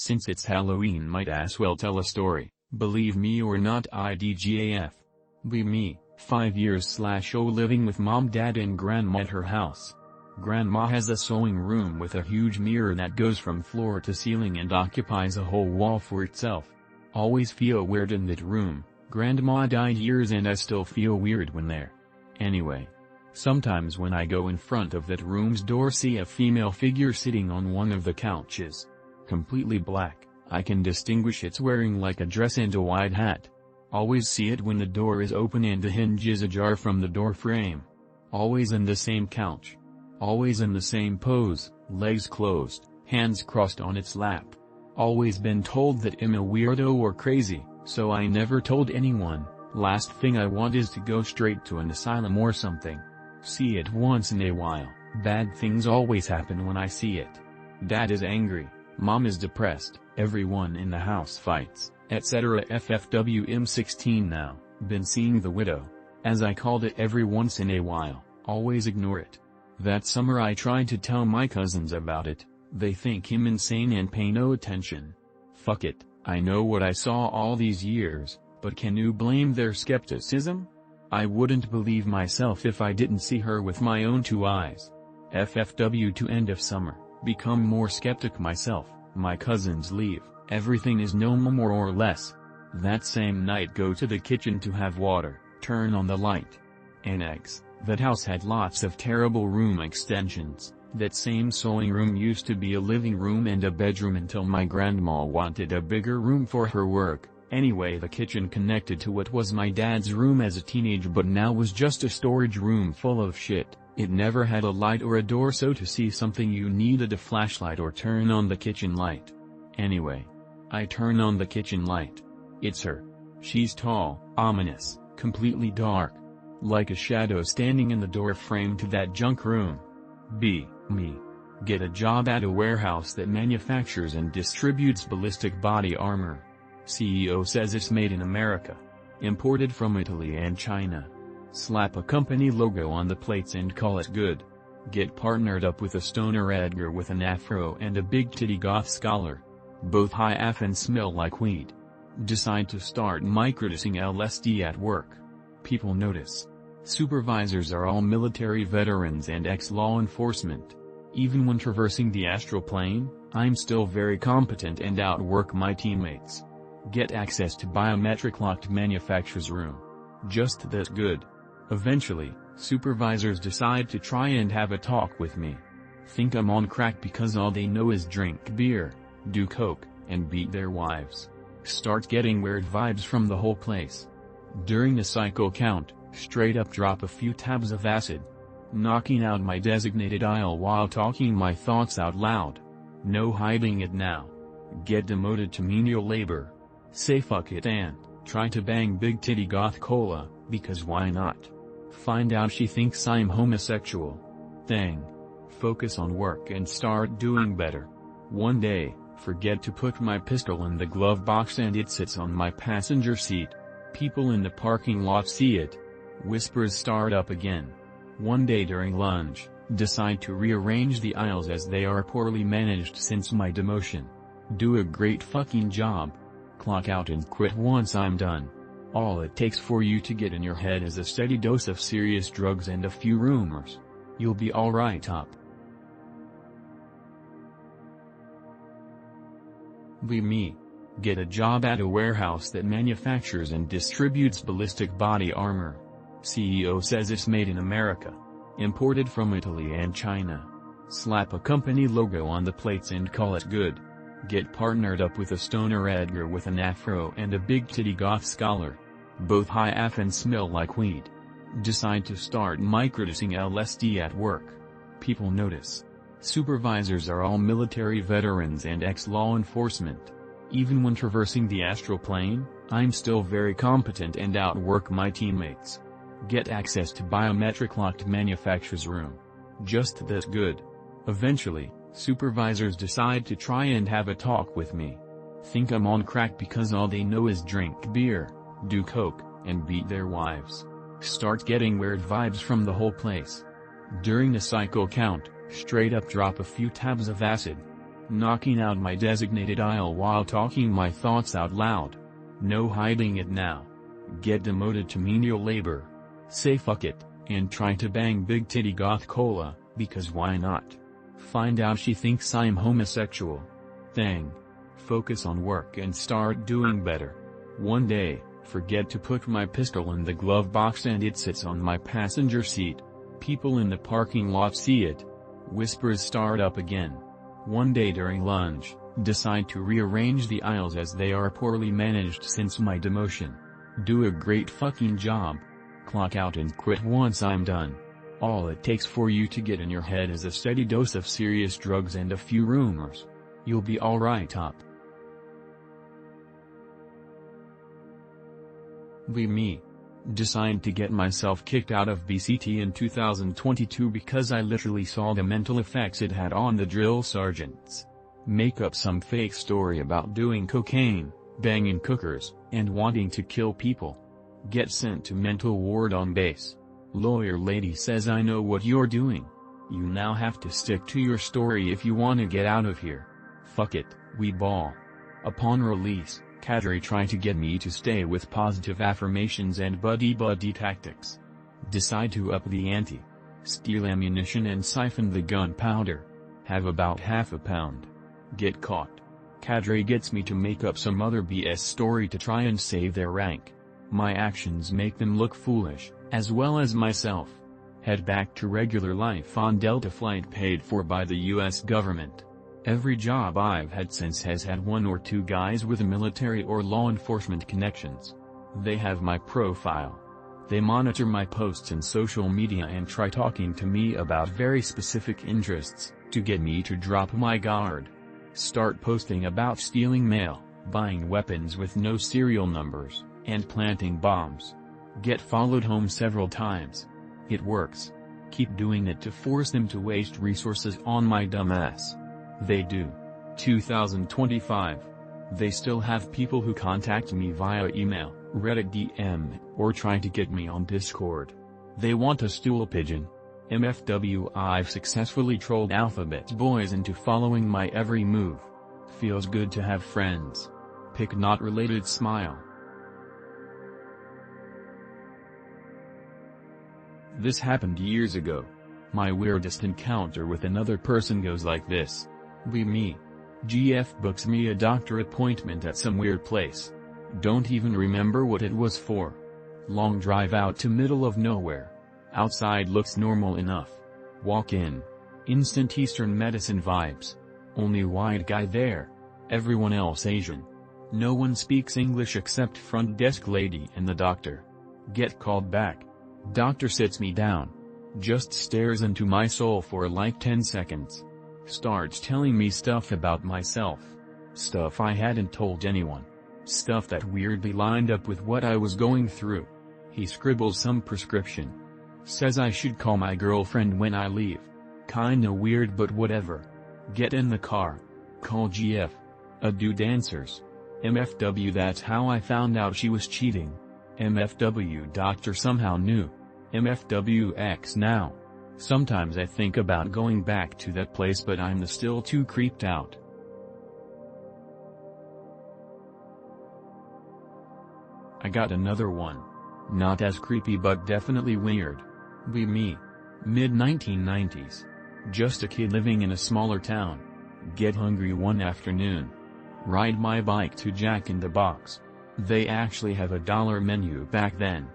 Since it's Halloween, might as well tell a story, believe me or not IDGAF. Be me, 5 years/0 living with mom, dad and grandma at her house. Grandma has a sewing room with a huge mirror that goes from floor to ceiling and occupies a whole wall for itself. Always feel weird in that room. Grandma died years and I still feel weird when there. Anyway. Sometimes when I go in front of that room's door, see a female figure sitting on one of the couches. Completely black, I can distinguish it's wearing like a dress and a wide hat. Always see it when the door is open and the hinge is ajar from the door frame. Always in the same couch. Always in the same pose, legs closed, hands crossed on its lap. Always been told that I'm a weirdo or crazy, so I never told anyone. Last thing I want is to go straight to an asylum or something. See it once in a while. Bad things always happen when I see it. Dad is angry, mom is depressed, everyone in the house fights, etc. FFWM 16 now, been seeing The Widow. As I called it every once in a while, always ignore it. That summer I tried to tell my cousins about it, they think I'm insane and pay no attention. Fuck it, I know what I saw all these years, but can you blame their skepticism? I wouldn't believe myself if I didn't see her with my own 2 eyes. FFW to end of summer, become more skeptic myself, my cousins leave, everything is normal more or less. That same night go to the kitchen to have water, turn on the light. Annex, that house had lots of terrible room extensions. That same sewing room used to be a living room and a bedroom until my grandma wanted a bigger room for her work. Anyway, the kitchen connected to what was my dad's room as a teenager but now was just a storage room full of shit. It never had a light or a door, so to see something you needed a flashlight or turn on the kitchen light. Anyway, I turn on the kitchen light. It's her. She's tall, ominous, completely dark. Like a shadow standing in the door frame to that junk room. Be me. Get a job at a warehouse that manufactures and distributes ballistic body armor. CEO says it's made in America. Imported from Italy and China. Slap a company logo on the plates and call it good. Get partnered up with a stoner Edgar with an afro and a big titty goth scholar. Both high AF and smell like weed. Decide to start microdosing LSD at work. People notice. Supervisors are all military veterans and ex-law enforcement. Even when traversing the astral plane, I'm still very competent and outwork my teammates. Get access to biometric locked manufacturer's room. Just that good. Eventually, supervisors decide to try and have a talk with me. Think I'm on crack because all they know is drink beer, do coke, and beat their wives. Start getting weird vibes from the whole place. During the cycle count, straight up drop a few tabs of acid. Knocking out my designated aisle while talking my thoughts out loud. No hiding it now. Get demoted to menial labor. Say fuck it and try to bang big titty goth cola, because why not? Find out she thinks I'm homosexual. Thing. Focus on work and start doing better. One day, forget to put my pistol in the glove box and it sits on my passenger seat. People in the parking lot see it. Whispers start up again. One day during lunch, decide to rearrange the aisles as they are poorly managed since my demotion. Do a great fucking job. Clock out and quit once I'm done. All it takes for you to get in your head is a steady dose of serious drugs and a few rumors. You'll be alright up. Be me. Get a job at a warehouse that manufactures and distributes ballistic body armor. CEO says it's made in America. Imported from Italy and China. Slap a company logo on the plates and call it good. Get partnered up with a stoner Edgar with an afro and a big titty goth scholar. Both high AF and smell like weed. Decide to start microdosing LSD at work. People notice. Supervisors are all military veterans and ex-law enforcement. Even when traversing the astral plane, I'm still very competent and outwork my teammates. Get access to biometric locked manufacturer's room. Just that good. Eventually, supervisors decide to try and have a talk with me. Think I'm on crack because all they know is drink beer, do coke, and beat their wives. Start getting weird vibes from the whole place. During the cycle count, straight up drop a few tabs of acid. knocking out my designated aisle while talking my thoughts out loud. No hiding it now. Get demoted to menial labor. Say fuck it, and try to bang big titty goth cola, because why not? Find out she thinks I'm homosexual. Thing. Focus on work and start doing better. One day, forget to put my pistol in the glove box and it sits on my passenger seat. People in the parking lot see it. Whispers start up again. One day during lunch, decide to rearrange the aisles as they are poorly managed since my demotion. Do a great fucking job. Clock out and quit once I'm done. All it takes for you to get in your head is a steady dose of serious drugs and a few rumors. You'll be alright up. Be me. Decide to get myself kicked out of BCT in 2022 because I literally saw the mental effects it had on the drill sergeants. Make up some fake story about doing cocaine, banging cookers, and wanting to kill people. Get sent to mental ward on base. Lawyer lady says I know what you're doing. You now have to stick to your story if you want to get out of here. Fuck it, we ball. Upon release, Kadri tried to get me to stay with positive affirmations and buddy-buddy tactics. Decide to up the ante. Steal ammunition and siphon the gunpowder. Have about half a pound. Get caught. Kadri gets me to make up some other BS story to try and save their rank. My actions make them look foolish, as well as myself. Head back to regular life on Delta flight paid for by the US government. Every job I've had since has had one or two guys with military or law enforcement connections. They have my profile. They monitor my posts in social media and try talking to me about very specific interests, to get me to drop my guard. Start posting about stealing mail, buying weapons with no serial numbers, and planting bombs. Get followed home several times. It works. Keep doing it to force them to waste resources on my dumb ass. They do. 2025. They still have people who contact me via email, Reddit DM, or try to get me on Discord. They want a stool pigeon. MFW. I've successfully trolled Alphabet boys into following my every move. Feels good to have friends. Pick not related smile. This happened years ago. My weirdest encounter with another person goes like this. Be me. GF books me a doctor appointment at some weird place. Don't even remember what it was for. Long drive out to middle of nowhere. Outside looks normal enough. Walk in. Instant Eastern medicine vibes. Only white guy there. Everyone else Asian. No one speaks English except front desk lady and the doctor. Get called back. Doctor sits me down. Just stares into my soul for like 10 seconds. Starts telling me stuff about myself. Stuff I hadn't told anyone. Stuff that weirdly lined up with what I was going through. He scribbles some prescription. Says I should call my girlfriend when I leave. Kinda weird but whatever. Get in the car. Call GF. A dude answers. MFW. That's how I found out she was cheating. MFW. Doctor somehow knew. MFWX. Now. Sometimes I think about going back to that place but I'm still too creeped out. I got another one. Not as creepy but definitely weird. Be me. Mid-1990s. Just a kid living in a smaller town. Get hungry one afternoon. Ride my bike to Jack in the Box. They actually have a $1 menu back then.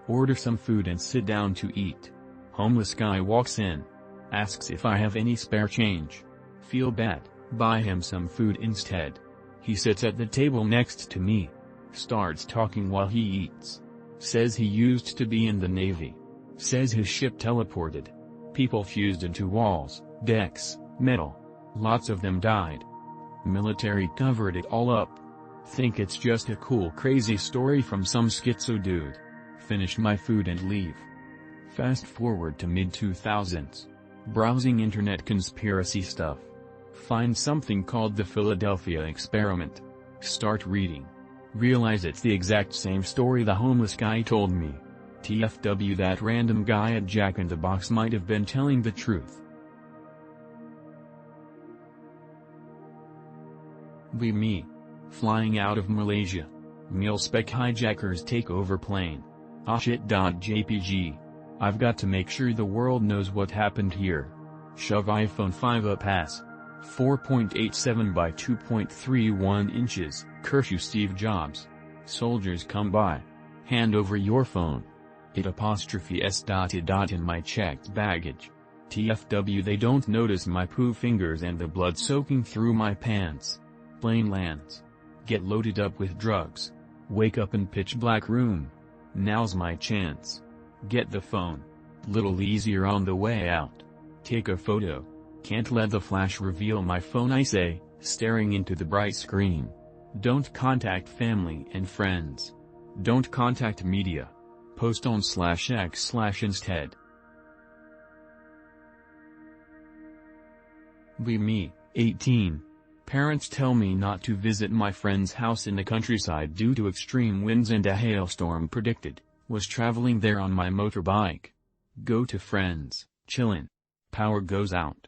Order some food and sit down to eat. Homeless guy walks in. Asks if I have any spare change. Feel bad, buy him some food instead. He sits at the table next to me. Starts talking while he eats. Says he used to be in the Navy. Says his ship teleported. People fused into walls, decks, metal. Lots of them died. Military covered it all up. Think it's just a cool crazy story from some schizo dude. Finish my food and leave. Fast forward to mid-2000s. Browsing internet conspiracy stuff. Find something called the Philadelphia Experiment. Start reading. Realize it's the exact same story the homeless guy told me. TFW. That random guy at Jack in the Box might have been telling the truth. Be me. Flying out of Malaysia. Mil-spec hijackers take over plane. Ah shit.jpg. I've got to make sure the world knows what happened here. Shove iPhone 5 up ass. 4.87 by 2.31 inches, curfew Steve Jobs. Soldiers come by. Hand over your phone. It apostrophe s dotted dot in my checked baggage. TFW they don't notice my poo fingers and the blood soaking through my pants. Plane lands. Get loaded up with drugs. Wake up in pitch black room. Now's my chance. Get the phone. Little easier on the way out. Take a photo. Can't let the flash reveal my phone I say, staring into the bright screen. Don't contact family and friends. Don't contact media. Post on /x/ instead. Be me, 18. Parents tell me not to visit my friend's house in the countryside due to extreme winds and a hailstorm predicted. Was traveling there on my motorbike. Go to friends, chillin'. Power goes out.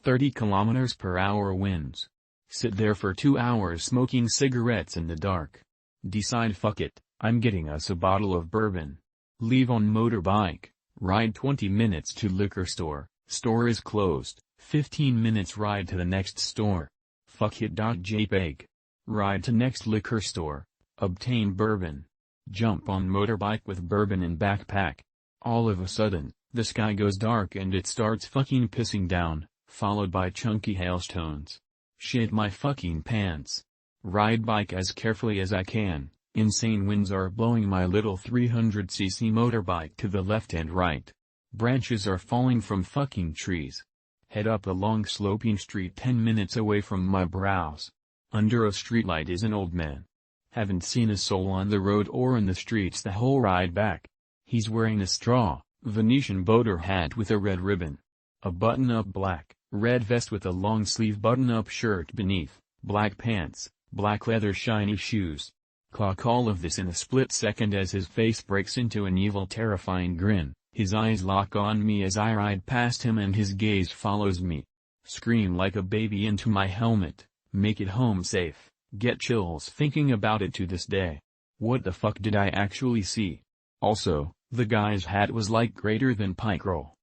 30 km/h winds. Sit there for 2 hours smoking cigarettes in the dark. Decide fuck it, I'm getting us a bottle of bourbon. Leave on motorbike, ride 20 minutes to liquor store, store is closed, 15 minutes ride to the next store. Fuck it.jpg. Ride to next liquor store, obtain bourbon. Jump on motorbike with bourbon in backpack. All of a sudden, the sky goes dark and it starts fucking pissing down, followed by chunky hailstones. Shit my fucking pants. Ride bike as carefully as I can. Insane winds are blowing my little 300cc motorbike to the left and right. Branches are falling from fucking trees. Head up a long sloping street 10 minutes away from my brows. Under a streetlight is an old man. Haven't seen a soul on the road or in the streets the whole ride back. He's wearing a straw, Venetian boater hat with a red ribbon. A button-up black, red vest with a long-sleeve button-up shirt beneath, black pants, black leather shiny shoes. Clock all of this in a split second as his face breaks into an evil terrifying grin. His eyes lock on me as I ride past him and his gaze follows me. Scream like a baby into my helmet, make it home safe. Get chills thinking about it to this day. What the fuck did I actually see? Also, the guy's hat was like greater than pike roll.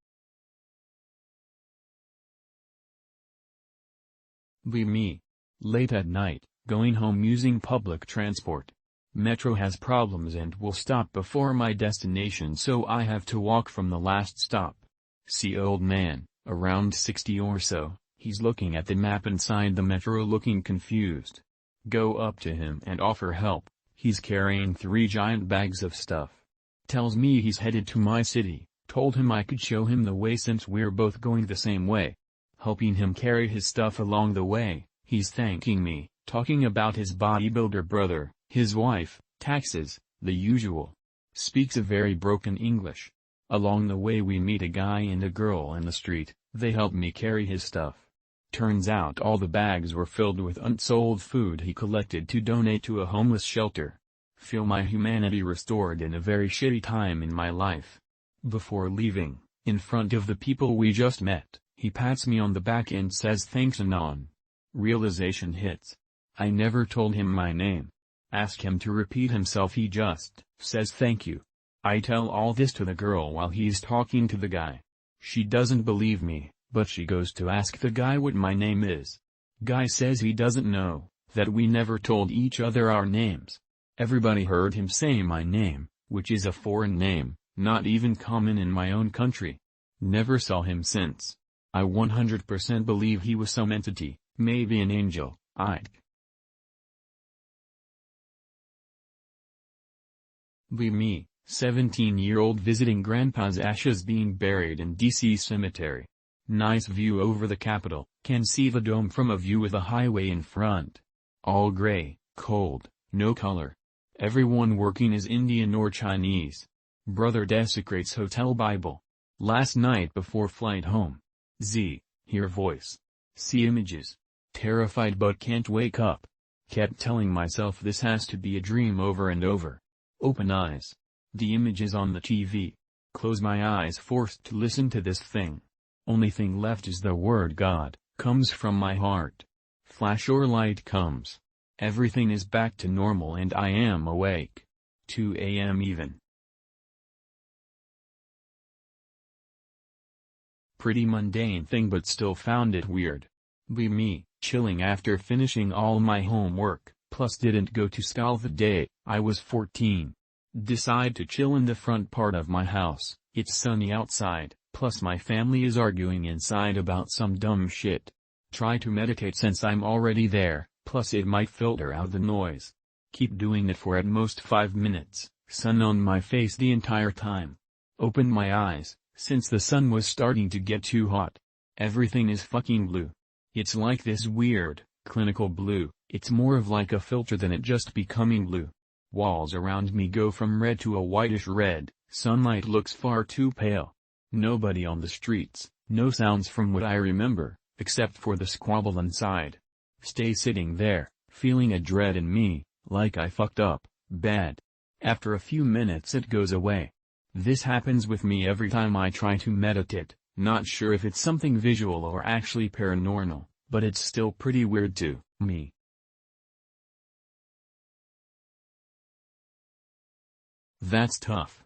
Be me. Late at night, going home using public transport. Metro has problems and will stop before my destination so I have to walk from the last stop. See old man, around 60 or so, he's looking at the map inside the metro looking confused. Go up to him and offer help. He's carrying 3 giant bags of stuff. Tells me he's headed to my city, told him I could show him the way since we're both going the same way. Helping him carry his stuff along the way, he's thanking me, talking about his bodybuilder brother, his wife, taxes, the usual. Speaks a very broken English. Along the way we meet a guy and a girl in the street, they help me carry his stuff. Turns out all the bags were filled with unsold food he collected to donate to a homeless shelter. Feel my humanity restored in a very shitty time in my life. Before leaving, in front of the people we just met, he pats me on the back and says thanks Anon. Realization hits. I never told him my name. Ask him to repeat himself, he just says thank you. I tell all this to the girl while he's talking to the guy. She doesn't believe me, but she goes to ask the guy what my name is. Guy says he doesn't know, that we never told each other our names. Everybody heard him say my name, which is a foreign name, not even common in my own country. Never saw him since. I 100% believe he was some entity, maybe an angel. Be me, 17-year-old visiting grandpa's ashes being buried in D.C. cemetery. Nice view over the Capitol, can see the dome from a view with a highway in front. All gray, cold, no color. Everyone working is Indian or Chinese. Brother desecrates hotel Bible. Last night before flight home. Hear voice. See images. Terrified but can't wake up. Kept telling myself this has to be a dream over and over. Open eyes. The image is on the TV. Close my eyes forced to listen to this thing. Only thing left is the word God, comes from my heart. Flash or light comes. Everything is back to normal and I am awake. 2 a.m. even. Pretty mundane thing but still found it weird. Be me, chilling after finishing all my homework, plus didn't go to school the day. I was 14. Decide to chill in the front part of my house. It's sunny outside, plus my family is arguing inside about some dumb shit. Try to meditate since I'm already there, plus it might filter out the noise. Keep doing it for at most 5 minutes, sun on my face the entire time. Opened my eyes, since the sun was starting to get too hot. Everything is fucking blue. It's like this weird, clinical blue. It's more of like a filter than it just becoming blue. Walls around me go from red to a whitish red, sunlight looks far too pale. Nobody on the streets, no sounds from what I remember, except for the squabble inside. Stay sitting there, feeling a dread in me, like I fucked up, bad. After a few minutes it goes away. This happens with me every time I try to meditate, not sure if it's something visual or actually paranormal, but it's still pretty weird to me. That's tough.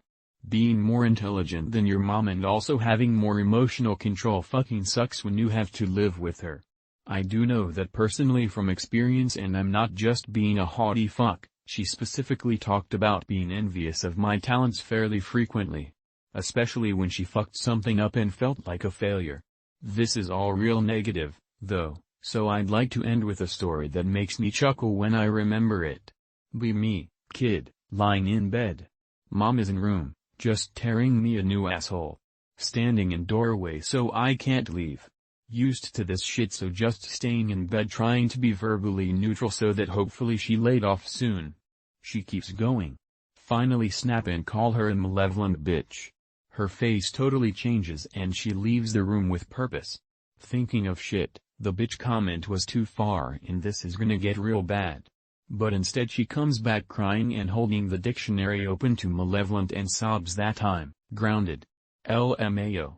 Being more intelligent than your mom and also having more emotional control fucking sucks when you have to live with her. I do know that personally from experience and I'm not just being a haughty fuck. She specifically talked about being envious of my talents fairly frequently. Especially when she fucked something up and felt like a failure. This is all real negative, though, so I'd like to end with a story that makes me chuckle when I remember it. Be me, kid, lying in bed. Mom is in room, just tearing me a new asshole. Standing in doorway so I can't leave. Used to this shit so just staying in bed trying to be verbally neutral so that hopefully she laid off soon. She keeps going. Finally snap and call her a malevolent bitch. Her face totally changes and she leaves the room with purpose. Thinking of shit, the bitch comment was too far and this is gonna get real bad. But instead she comes back crying and holding the dictionary open to malevolent and sobs that I'm grounded. LMAO.